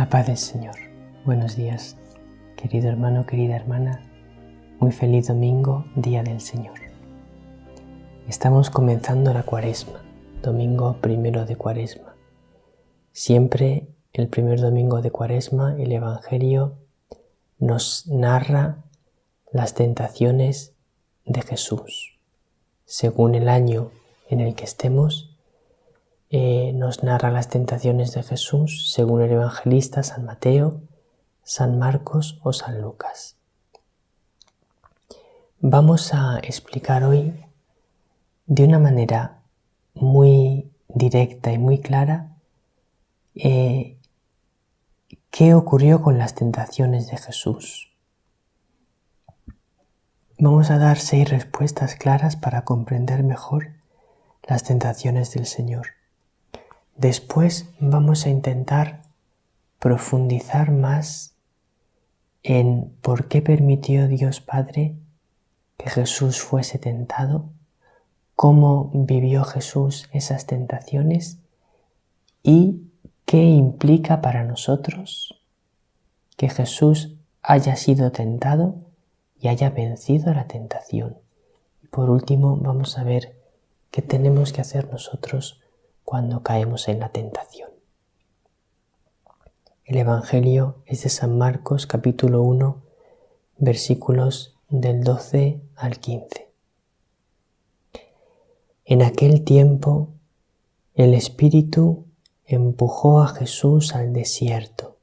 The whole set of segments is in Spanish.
La paz del Señor. Buenos días, querido hermano, querida hermana. Muy feliz domingo, Día del Señor. Estamos comenzando la Cuaresma, domingo primero de Cuaresma. Siempre el primer domingo de Cuaresma el Evangelio nos narra las tentaciones de Jesús. Según el año en el que estemos, nos narra las tentaciones de Jesús según el evangelista San Mateo, San Marcos o San Lucas. Vamos a explicar hoy de una manera muy directa y muy clara qué ocurrió con las tentaciones de Jesús. Vamos a dar 6 respuestas claras para comprender mejor las tentaciones del Señor. Después vamos a intentar profundizar más en por qué permitió Dios Padre que Jesús fuese tentado, cómo vivió Jesús esas tentaciones y qué implica para nosotros que Jesús haya sido tentado y haya vencido la tentación. Y por último vamos a ver qué tenemos que hacer nosotros cuando caemos en la tentación. El Evangelio es de San Marcos, capítulo 1, versículos del 12 al 15. En aquel tiempo, el Espíritu empujó a Jesús al desierto.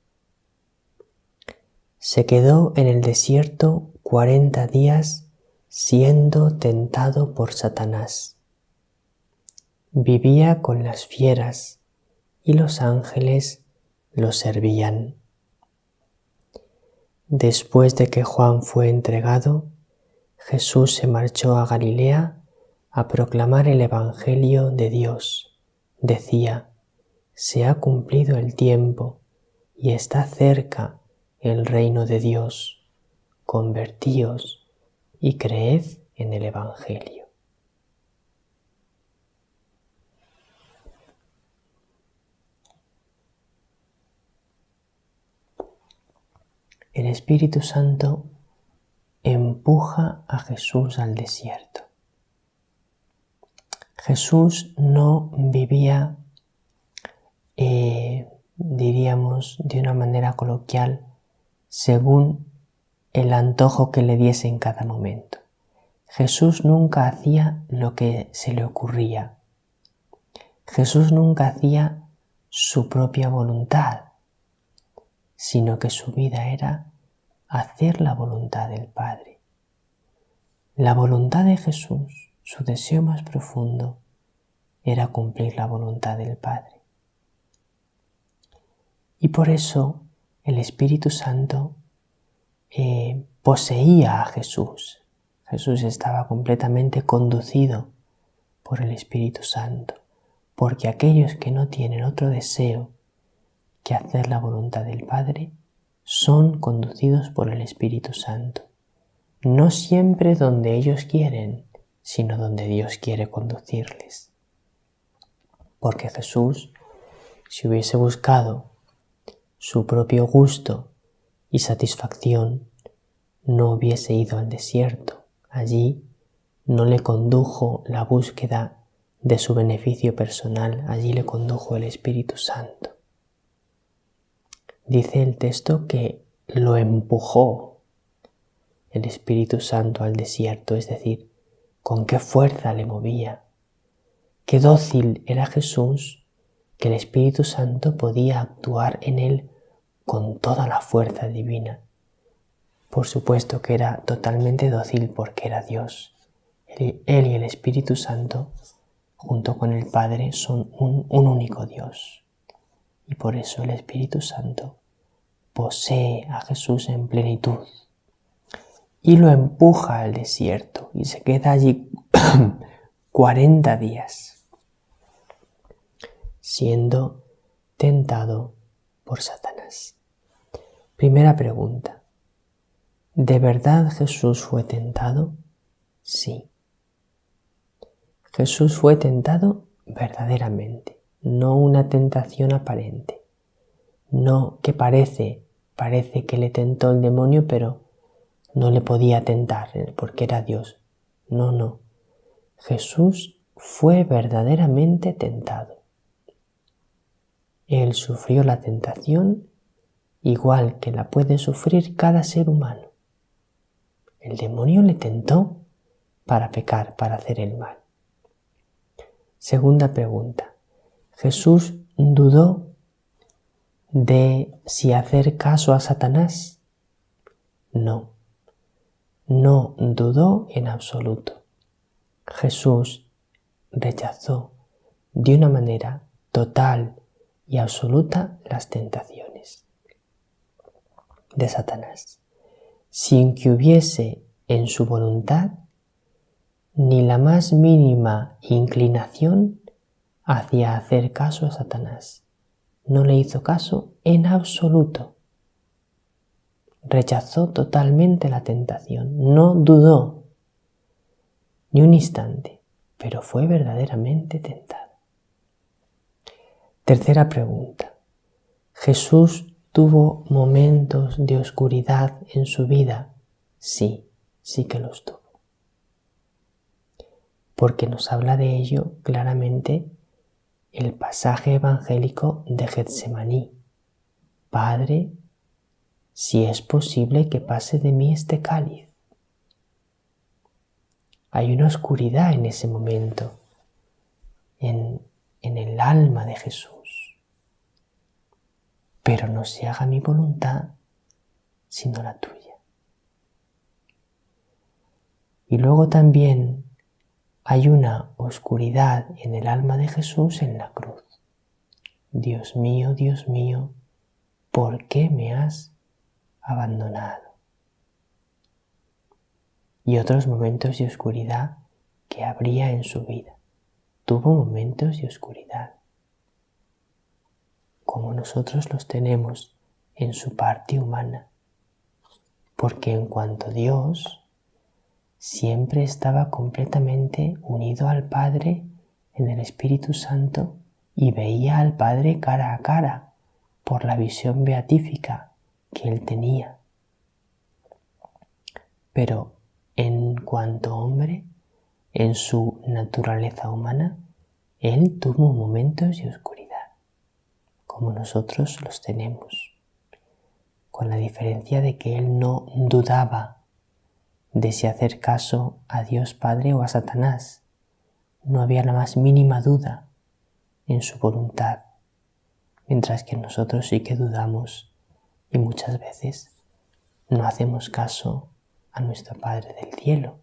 Se quedó en el desierto 40 días siendo tentado por Satanás. Vivía con las fieras y los ángeles lo servían. Después de que Juan fue entregado, Jesús se marchó a Galilea a proclamar el Evangelio de Dios. Decía: se ha cumplido el tiempo y está cerca el reino de Dios. Convertíos y creed en el Evangelio. El Espíritu Santo empuja a Jesús al desierto. Jesús no vivía, diríamos de una manera coloquial, según el antojo que le diese en cada momento. Jesús nunca hacía lo que se le ocurría. Jesús nunca hacía su propia voluntad, sino que su vida era hacer la voluntad del Padre. La voluntad de Jesús, su deseo más profundo, era cumplir la voluntad del Padre. Y por eso el Espíritu Santo poseía a Jesús. Jesús estaba completamente conducido por el Espíritu Santo, porque aquellos que no tienen otro deseo que hacer la voluntad del Padre son conducidos por el Espíritu Santo. No siempre donde ellos quieren, sino donde Dios quiere conducirles. Porque Jesús, si hubiese buscado su propio gusto y satisfacción, no hubiese ido al desierto. Allí no le condujo la búsqueda de su beneficio personal, allí le condujo el Espíritu Santo. Dice el texto que lo empujó el Espíritu Santo al desierto, es decir, con qué fuerza le movía. Qué dócil era Jesús, que el Espíritu Santo podía actuar en él con toda la fuerza divina. Por supuesto que era totalmente dócil porque era Dios. Él y el Espíritu Santo, junto con el Padre, son un único Dios. Y por eso el Espíritu Santo posee a Jesús en plenitud y lo empuja al desierto y se queda allí 40 días siendo tentado por Satanás. Primera pregunta: ¿de verdad Jesús fue tentado? Sí. Jesús fue tentado verdaderamente, no una tentación aparente. no que parece que le tentó el demonio, pero no le podía tentar porque era Dios. No. Jesús fue verdaderamente tentado. Él sufrió la tentación igual que la puede sufrir cada ser humano. El demonio le tentó para pecar, para hacer el mal. Segunda pregunta. ¿Jesús dudó de si hacer caso a Satanás? No dudó en absoluto. Jesús rechazó de una manera total y absoluta las tentaciones de Satanás, sin que hubiese en su voluntad ni la más mínima inclinación hacia hacer caso a Satanás. No le hizo caso en absoluto. Rechazó totalmente la tentación, no dudó ni un instante, pero fue verdaderamente tentado. Tercera pregunta. ¿Jesús tuvo momentos de oscuridad en su vida? Sí que los tuvo. Porque nos habla de ello claramente el pasaje evangélico de Getsemaní. Padre, si es posible que pase de mí este cáliz. Hay una oscuridad en ese momento, en el alma de Jesús. Pero no se haga mi voluntad, sino la tuya. Y luego también hay una oscuridad en el alma de Jesús en la cruz. Dios mío, ¿por qué me has abandonado? Y otros momentos de oscuridad que habría en su vida. Tuvo momentos de oscuridad, como nosotros los tenemos en su parte humana, porque en cuanto a Dios, siempre estaba completamente unido al Padre en el Espíritu Santo y veía al Padre cara a cara por la visión beatífica que él tenía. Pero en cuanto hombre, en su naturaleza humana, él tuvo momentos de oscuridad, como nosotros los tenemos, con la diferencia de que él no dudaba de si hacer caso a Dios Padre o a Satanás. No había la más mínima duda en su voluntad, mientras que nosotros sí que dudamos y muchas veces no hacemos caso a nuestro Padre del cielo,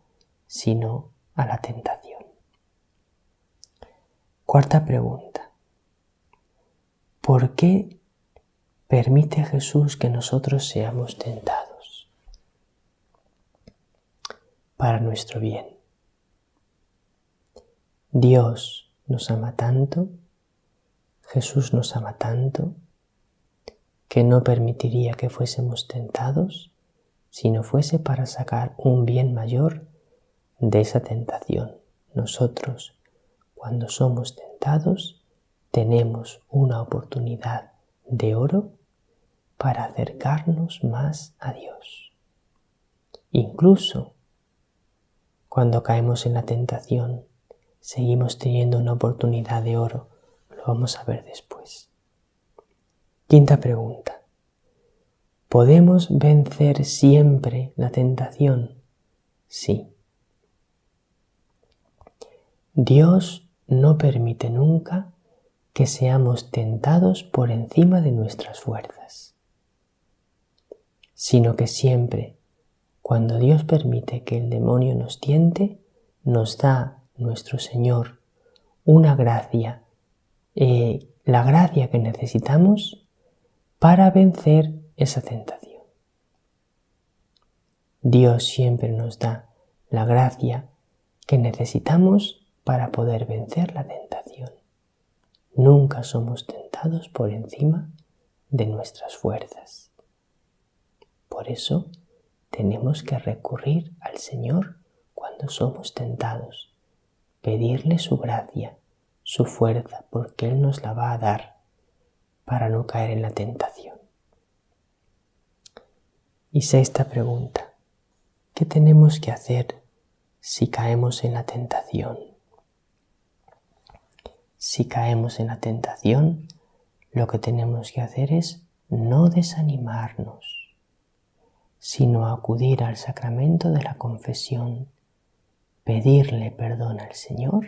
sino a la tentación. Cuarta pregunta. ¿Por qué permite Jesús que nosotros seamos tentados? Para nuestro bien. Dios nos ama tanto, Jesús nos ama tanto, que no permitiría que fuésemos tentados si no fuese para sacar un bien mayor de esa tentación. Nosotros, cuando somos tentados, tenemos una oportunidad de oro para acercarnos más a Dios. Incluso cuando caemos en la tentación, seguimos teniendo una oportunidad de oro. Lo vamos a ver después. Quinta pregunta. ¿Podemos vencer siempre la tentación? Sí. Dios no permite nunca que seamos tentados por encima de nuestras fuerzas, sino que siempre, cuando Dios permite que el demonio nos tiente, nos da nuestro Señor una gracia, la gracia que necesitamos para vencer esa tentación. Dios siempre nos da la gracia que necesitamos para poder vencer la tentación. Nunca somos tentados por encima de nuestras fuerzas. Por eso tenemos que recurrir al Señor cuando somos tentados, pedirle su gracia, su fuerza, porque Él nos la va a dar. para no caer en la tentación. Y sexta pregunta, ¿qué tenemos que hacer si caemos en la tentación? Si caemos en la tentación, lo que tenemos que hacer es no desanimarnos, sino acudir al sacramento de la confesión, pedirle perdón al Señor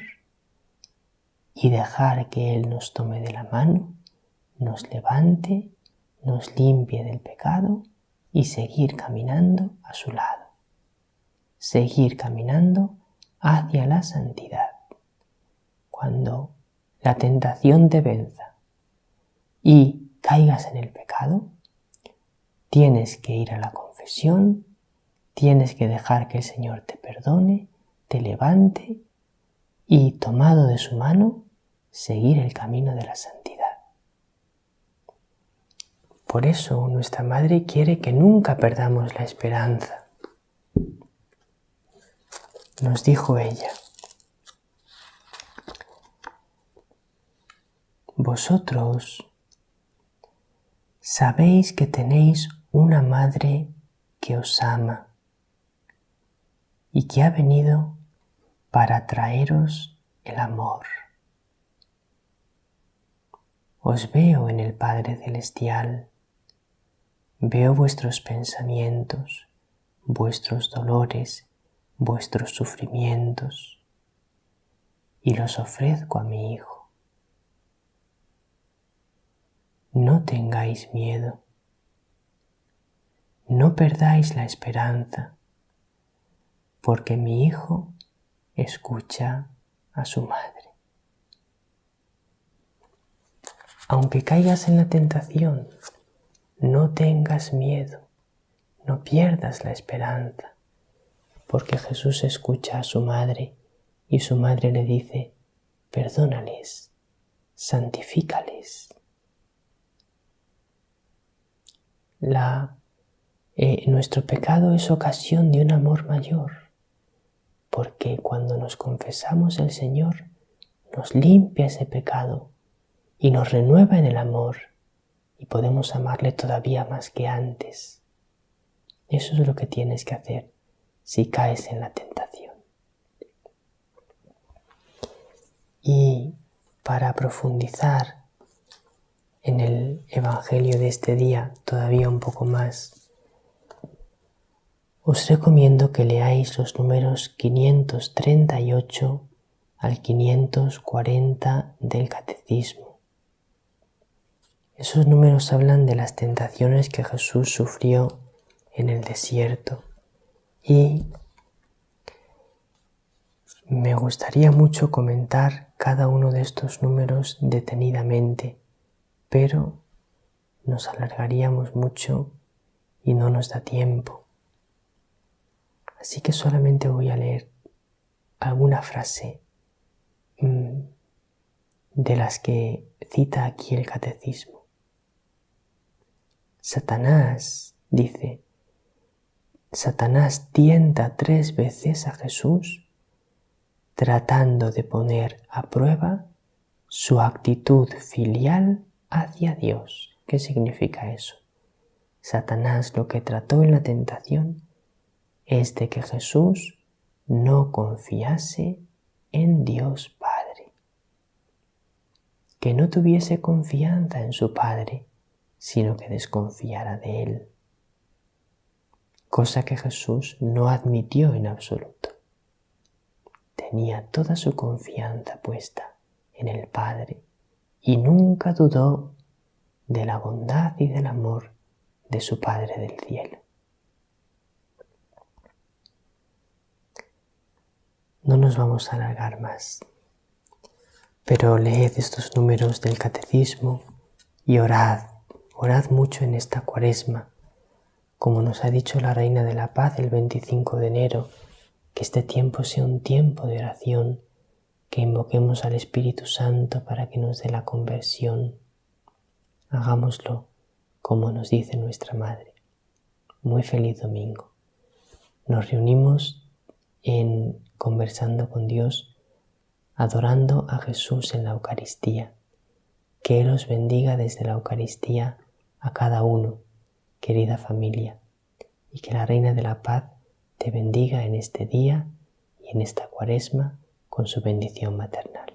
y dejar que Él nos tome de la mano, nos levante, nos limpie del pecado y seguir caminando a su lado. Seguir caminando hacia la santidad. Cuando la tentación te venza y caigas en el pecado, tienes que ir a la confesión, tienes que dejar que el Señor te perdone, te levante y, tomado de su mano, seguir el camino de la santidad. Por eso nuestra Madre quiere que nunca perdamos la esperanza. Nos dijo ella: vosotros sabéis que tenéis una Madre que os ama y que ha venido para traeros el amor. Os veo en el Padre Celestial, veo vuestros pensamientos, vuestros dolores, vuestros sufrimientos, y los ofrezco a mi Hijo. No tengáis miedo, no perdáis la esperanza, porque mi Hijo escucha a su Madre. Aunque caigas en la tentación, no tengas miedo, no pierdas la esperanza, porque Jesús escucha a su Madre y su Madre le dice: perdónales, santifícales. Nuestro pecado es ocasión de un amor mayor, porque cuando nos confesamos, el Señor nos limpia ese pecado y nos renueva en el amor y podemos amarle todavía más que antes. Eso es lo que tienes que hacer si caes en la tentación. Y para profundizar en el Evangelio de este día todavía un poco más, os recomiendo que leáis los números 538 al 540 del Catecismo. Esos números hablan de las tentaciones que Jesús sufrió en el desierto y me gustaría mucho comentar cada uno de estos números detenidamente, pero nos alargaríamos mucho y no nos da tiempo. Así que solamente voy a leer alguna frase de las que cita aquí el Catecismo. Satanás, dice, Satanás tienta 3 veces a Jesús tratando de poner a prueba su actitud filial hacia Dios. ¿Qué significa eso? Satanás lo que trató en la tentación es de que Jesús no confiase en Dios Padre, que no tuviese confianza en su Padre, sino que desconfiara de Él, cosa que Jesús no admitió en absoluto. Tenía toda su confianza puesta en el Padre y nunca dudó de la bondad y del amor de su Padre del cielo. No nos vamos a alargar más, pero leed estos números del Catecismo y orad mucho en esta Cuaresma, como nos ha dicho la Reina de la Paz el 25 de enero, que este tiempo sea un tiempo de oración, que invoquemos al Espíritu Santo para que nos dé la conversión. Hagámoslo como nos dice nuestra Madre. Muy feliz domingo. Nos reunimos en Conversando con Dios, adorando a Jesús en la Eucaristía, Que Él os bendiga desde la Eucaristía a cada uno, querida familia, y que la Reina de la Paz te bendiga en este día y en esta Cuaresma con su bendición maternal.